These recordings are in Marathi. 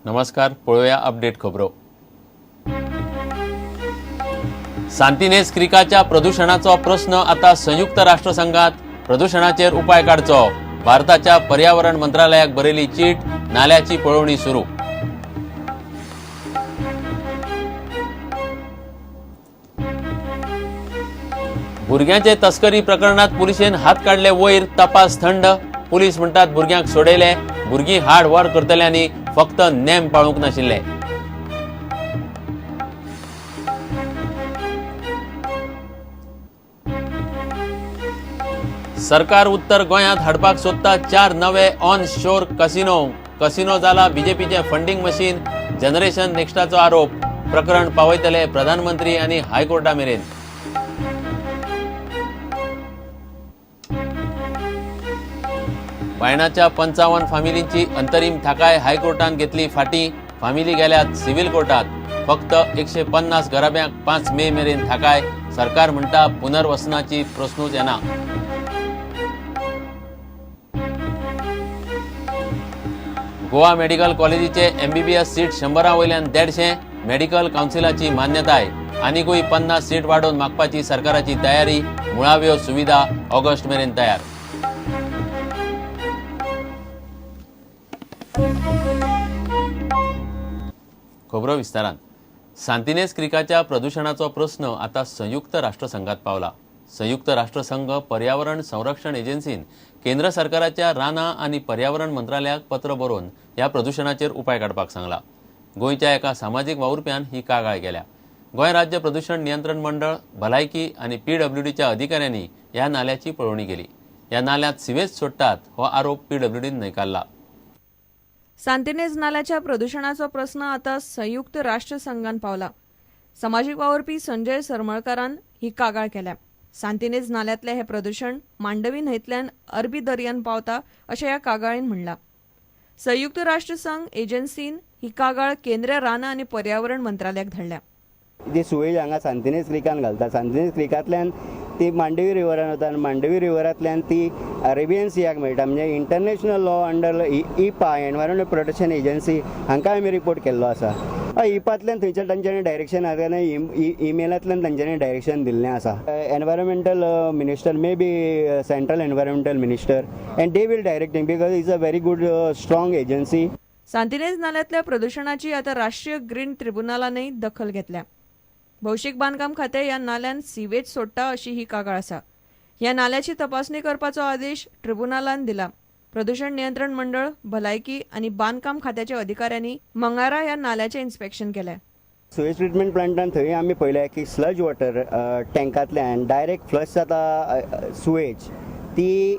नमस्कार, पळोवया अपडेट खबरो। सांतिनेज क्रिकाच्या प्रदूषणाचो प्रश्न आता संयुक्त राष्ट्रसंघात प्रदूषणाचेर उपाय काडचो। भारताच्या पर्यावरण मंत्रालयाक बरयली चीट, नाल्याची पळोवणी सुरू। भुरग्यांचे तस्करी प्रकरणात पुलिसेन हात काढले वयर, तपास थंड। पुलीस म्हणतात भुरग्यांक सोडयले, भुरगीं हाड वाड करतल्यांनी फक्त नेम पाळूंक नाशिल्ले। सरकार उत्तर गोंयांत हाडपाक सोदता 4 नवे ऑन शोर कसिनो जाला बीजेपीचे फंडिंग मशीन। जनरेशन नेक्स्टाचो आरोप, प्रकरण पावयतले प्रधानमंत्री आनी हायकोर्टा मेरेन। बायणाच्या 55 फामिलींची अंतरीम थाकाय हायकोर्टान घेतली फाटी। फामिली गेल्यात सिव्हिल कोर्टात। फक्त 150 गराब्यांक 5 मे मेरेन थाकाय। सरकार म्हणटा पुनर्वसनाची प्रस्नूच येना। गोवा मेडिकल कॉलेजीचे MBBS सीट 100 वयल्यान 150। मेडिकल काउन्सिलाची मान्यताय। आनीकूय 50 सीट वाडोवन मागपाची सरकाराची तयारी। मुळाव्यो सुविधा ऑगस्ट मेरेन तयार। खबरो विस्तारान। सांतिनेज क्रिकाच्या प्रदूषणाचो प्रश्न आता संयुक्त राष्ट्रसंघात पावला। संयुक्त राष्ट्रसंघ पर्यावरण संरक्षण एजन्सीन केंद्र सरकाराच्या रानां आनी पर्यावरण मंत्रालयाक पत्र बरोवन ह्या प्रदूषणाचेर उपाय काडपाक सांगला। गोंयच्या एका सामाजीक वावुरप्यान ही कागाळ केल्या। गोंय राज्य प्रदूषण नियंत्रण मंडळ, भलायकी आनी PWDच्या अधिकाऱ्यांनी ह्या नाल्याची पळोवणी केली। ह्या नाल्यांत सिवेज सोडटात हो आरोप PWDन न्हयकारला। सांतिनेज नाल्याच्या प्रदूषणाचो प्रश्न आता संयुक्त राष्ट्रसंघान पावला। सामाजीक वावुरपी संजय सरमळकारान ही कागाळ केल्या। सांतिनेज नाल्यांतले हे प्रदूषण मांडवी न्हंयतल्यान अरबी दर्यान पावता अशें ह्या कागाळीन म्हणला। संयुक्त राष्ट्रसंघ एजन्सीन ही कागाळ केंद्रीय रानां आनी पर्यावरण मंत्रालयाक धाडल्या। जी सुवेज हांगा सांतिनेज क्रिकान घालता, सांतिनेज क्रिकांतल्यान ती मांडवी रिवरान वता आनी मांडवी रिवरांतल्यान ती अरेबियन सियाक मेळटा। म्हणजे international law under IPA environment protection agency हांकां आमी रिपोर्ट केल्लो आसा। IPAंतल्यान थंयच्यान तांच्यांनी डायरेक्शन आसा, ईमेलांतल्यान तांच्यांनी डायरेक्शन दिल्लें आसा। Environmental minister may be central environmental minister and they will direct because is a very good strong agency. सांतिनेज नाल्यांतल्या प्रदूषणाची आता राष्ट्रीय ग्रीन ट्रिब्युनलानय दखल घेतल्या। भौशीक बांदकाम खातें ह्या नाल्यान सिवेज सोडटा अशी ही कागाळ आसा। ह्या नाल्याची तपासणी करपाचो आदेश ट्रिब्युनलान दिला। प्रदूषण नियंत्रण मंडळ, भलायकी आनी बांदकाम खात्याच्या अधिकाऱ्यांनी मंगळारा ह्या नाल्याचें इन्स्पेक्शन केलें। सुवेज ट्रिटमेंट प्लांटान थंय आमी पळयलें की स्लज वॉटर टँकांतल्यान डायरेक्ट फ्लश जाता सुवेज ती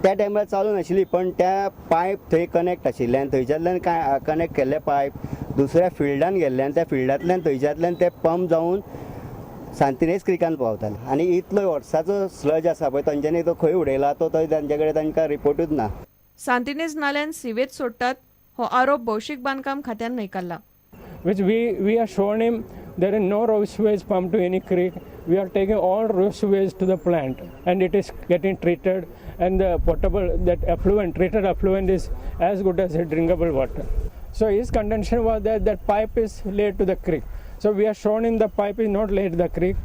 त्या टायमार चालू नाशिल्ली, पण त्या पायप थंय कनेक्ट आशिल्ले आनी थंयच्यातल्यान कनेक्ट केल्ले पायप दुसऱ्या फिल्डान गेल्ले आनी त्या फिल्डांतल्यान थंयच्यातल्यान ते पंप जावन सांतिनेज क्रिकान पावताले। आनी इतलो वर्साचो स्लज आसा पळय तांच्यांनी तो खंय उडयला तो तांचे कडेन तांकां रिपोर्टूच ना। सांतिनेज नाल्यान सिवेज सोडटात हो आरोप भौशीक बांदकाम खात्यान न्हयकारला। Which we are shown him there is no raw sewage pumped to any creek. We are taking all raw sewage to the plant and it is getting treated, and the potable that effluent, treated effluent is as good as a drinkable water. So his contention was that that pipe is laid to the creek. So we are shown him the pipe is not laid to the creek.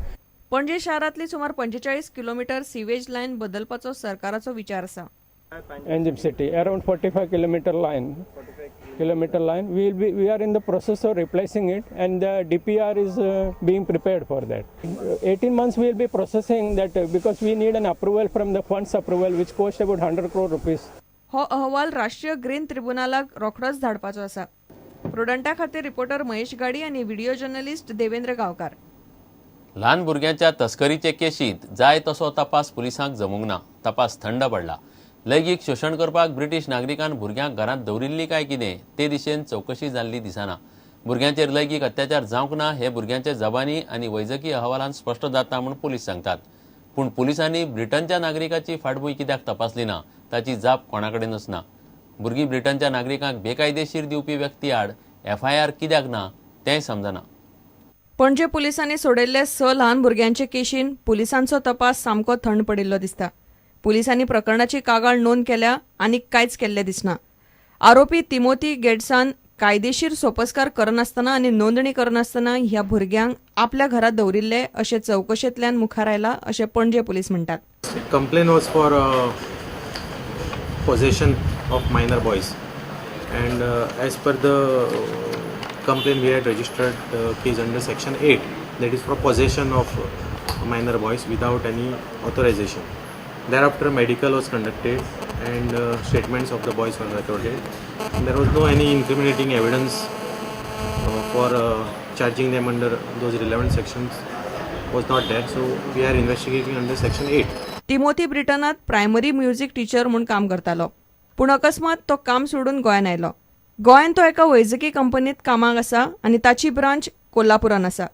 Panaji शारांतली सुमार 45 किलोमीटर सिवेज लायन बदलपाचो सरकाराचो विचार आसा। Engine City around 45 kilometer line. We are in the process of replacing it, and the DPR is being prepared for that. 18 months we will be processing that because we need an approval from the funds approval which cost about 100 crore rupees. हो अहवाल राष्ट्रीय ग्रीन ट्रिब्युनलाक रोखडोच धाडपाचो आसा। प्रुडंटा खातीर रिपोर्टर महेश गाडी आनी व्हिडिओ जर्नलिस्ट देवेंद्र गांवकार। ल्हान भुरग्यांच्या तस्करीचे केशींत जाय तसो तपास पुलिसांक जमूंक ना। तपास थंड पडला। लैंगीक शोशण करपाक ब्रिटीश नागरिकान भुरग्यांक घरांत दवरिल्ली काय कितें ते दिशेन चवकशी जाल्ली दिसना। भुरग्यांचेर लैंगीक अत्याचार जावंक ना हे भुरग्यांचे जबानी आनी वैजकी अहवालांत स्पश्ट जाता म्हूण पुलीस सांगतात। पूण पुलिसांनी ब्रिटनच्या नागरिकाची फाटभूंय कित्याक तपासली ना ताची जाप कोणाकडेनच ना। भुरगीं ब्रिटनच्या नागरिकांक बेकायदेशीर दिवपी व्यक्ती आड FIR कित्याक ना तेंय समजना। पणजे पुलिसांनी सोडयल्ले 6 ल्हान भुरग्यांचे केशीन पुलिसांचो तपास सामको थंड पडिल्लो दिसता। पुलिसांनी प्रकरणाची कागाळ नोंद केल्या आनी कांयच केल्ले दिसना। आरोपी तिमोथी गेड्सान कायदेशीर सोपस्कार करनासतना आणि नोंदणी करनासतना ह्या भुरग्यांक आपल्या घरात दवरिल्ले अशे चौकशेंतल्यान मुखार आयला अशे पणजे पोलीस म्हणटात. Complaint was for possession of minor boys, and as per the complaint we had registered case under section 8, that is for possession of minor boys without any authorization. Thereafter medical was conducted and statements of the boys were recorded. There was no any incriminating evidence for charging them under those relevant sections was not there, so we are investigating under section 8. Timothy ब्रिटनात प्रायमरी म्युझिक टीचर म्हणून काम करतालो, पूण अकस्मात तो काम सोडून गोंयान आयलो. गोंयान तो एका वैजकी कंपनीत कामाक आसा आनी ताची ब्रांच कोल्हापुरान आसा.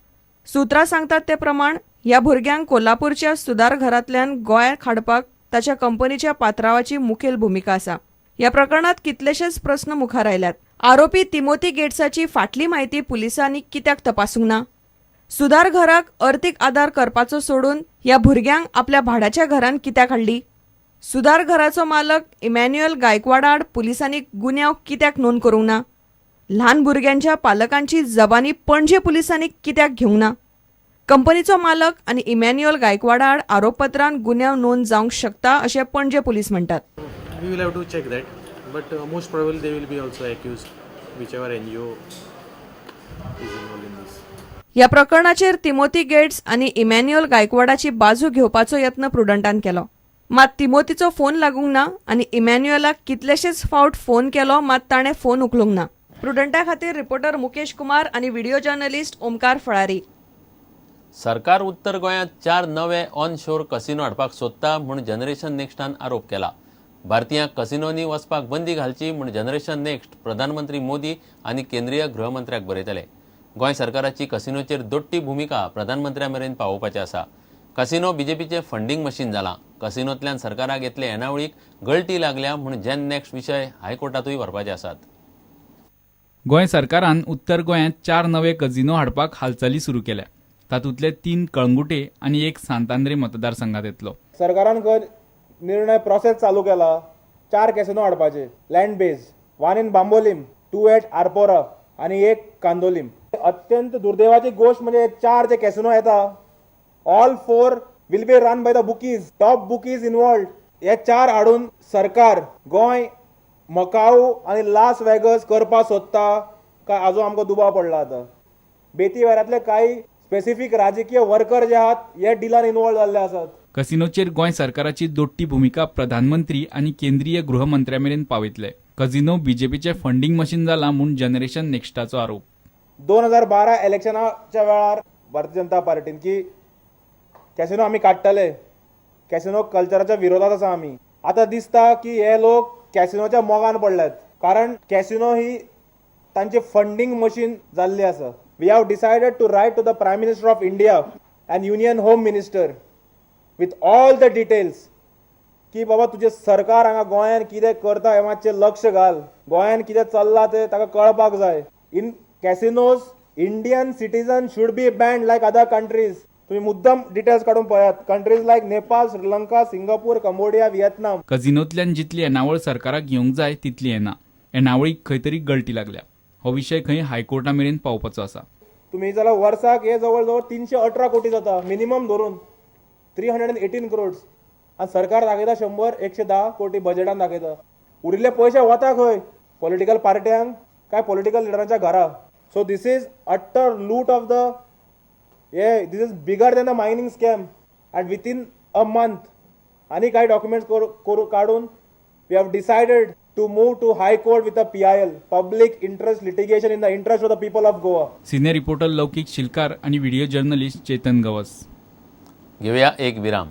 सुत्रां सांगतात ते प्रमाण ह्या भुरग्यांक कोल्हापूरच्या सुदार घरांतल्यान गोंयांत हाडपाक ताच्या कंपनीच्या पात्रांवाची मुखेल भूमिका आसा. ह्या प्रकरणात कितलेशेच प्रस्न मुखार आयल्यात. आरोपी तिमोथी गेट्साची फाटली म्हायती पुलिसांनी कित्याक तपासूंक ना? सुदार घराक अर्थीक आदार करपाचो सोडून ह्या भुरग्यांक आपल्या भाड्याच्या घरांत कित्याक हाडली? सुदार घराचो मालक इमॅन्युएल गायकवाड आड पुलिसांनी गुन्यांव कित्याक नोंद करूंक ना? ल्हान भुरग्यांच्या पालकांची जबानी पणजे पुलिसांनी कित्याक घेवंक ना? कंपनीचो मालक आनी इमॅन्युएल गायकवाड आड आरोपपत्रांत गुन्यांव नोंद जावंक शकता अशें पणजे पुलीस म्हणटात. We will have to check that, but most probably they will be also accused, whichever NGO is involved in this. ह्या प्रकरणाचेर तिमोथी गेट्स आनी इमॅन्युएल गायकवाडाची बाजू घेवपाचो यत्न प्रुडंटान केलो, मात तिमोथीचो फोन लागूंक ना आनी इमॅन्युएलाक कितलेशेच फावट फोन केलो, मात ताणें फोन उखलूंक ना. प्रुडंटा खातीर रिपोर्टर मुकेश कुमार आनी व्हिडिओ जर्नलिस्ट ओमकार फळारी. सरकार उत्तर गोंयांत 4 नवे ऑन शोर कसिनो हाडपाक सोदता म्हूण जनरेशन नेक्स्टान आरोप केला. भारतीयांक कसिनोनी वचपाक बंदी घालची म्हूण जनरेशन नेक्स्ट प्रधानमंत्री मोदी आनी केंद्रीय गृहमंत्र्याक बरयतले. गोंय सरकाराची कसिनोचेर दोट्टी भुमिका प्रधानमंत्र्या मेरेन पावोवपाची आसा. कसिनो बीजेपीचे फंडींग मशीन जाला. कसिनोंतल्यान सरकाराक येतले येणावळीक गळटी लागल्या म्हूण जेन नेक्स्ट विशय हायकोर्टातूय व्हरपाचे आसात. गोंय सरकारान उत्तर गोंयांत 4 नवे कजिनो हाडपाक हालचाली सुरू केल्या. तातूंतले 3 कळंगुटे आनी 1 सांतांद्रे मतदारसंघात येतलो. सरकारान निर्णय प्रोसेस चालू केला 4 कॅसिनो हाडपाचे land based, 1 in Bambolim, 2 at Arpora आणि 1 कांदोलीम. अत्यंत दुर्दैवाची गोष्ट म्हणजे 4 जे कॅसिनो येता all 4 will be run by the bookies, top bookies involved. हे 4 हाडून सरकार गोंय मकाऊ आणि लास वेगस करपाक सोदता काय हाजो आमकां दुबाव पडला. आता बेतीवारांतले काही स्पेसिफिक राजकीय वर्कर जे आहात हे डिलान इन्वॉल्व जाल्ले आसात. कसिनोचेर गोंय सरकाराची दोट्टी भूमिका प्रधानमंत्री आनी केंद्रीय गृहमंत्र्या मेरेन पावयतले. कजिनो बीजेपीचे फंडींग मशीन जाला म्हूण जनरेशन नेक्स्टाचो आरोप. 2012 इलेक्शनाच्या वेळार भारतीय जनता पार्टीन की कॅसिनो आमी काडटले, कॅसिनो कल्चराच्या विरोधात आसा आमी. आता दिसता की हे लोक कॅसिनोच्या मोगान पडल्यात, कारण कॅसिनो ही तांची फंडींग मशीन जाल्ली आसा. We have decided to write to the prime minister of India and union home minister with all the details की बाबा तुझे सरकार हांगा गोंयान कितें करता हे मातशें लक्ष घाल. गोंयान कितें चल्लां तें ताका कळपाक जाय. In casinos Indian citizen should be banned like other countries. तुम्ही मुद्दम डिटेल्स काढून पळयात. Countries like Nepal, Sri Lanka, Singapore, Cambodia, Vietnam. कजिनोंतल्यान जितली येणावळ सरकाराक घेवंक जाय तितली येना. येणावळीक खंय तरी गळटी लागल्या. हो विशय खंय हायकोर्टा मेरेन पावपाचो आसा. तुम्ही जाल्यार वर्साक हे जवळ जवळ 318 कोटी जाता मिनिमम धरून 318 crores. आणि सरकार दाखयता 100-110 कोटी बजेटान दाखयता. उरिल्ले पयशे वता खंय? पॉलिटिकल पार्ट्यांक काय पॉलिटिकल लिडरांच्या घरा. So this is utter loot of the this is bigger than a mining scam. And within a month आणि काही डॉक्युमेंट्स काढून we have decided to move to High Court with a PIL, Public Interest Litigation in the interest of the people of Goa. Senior reporter लौकिक शिलकार आणि व्हिडिओ जर्नलिस्ट चेतन गवस. घेऊया एक विराम.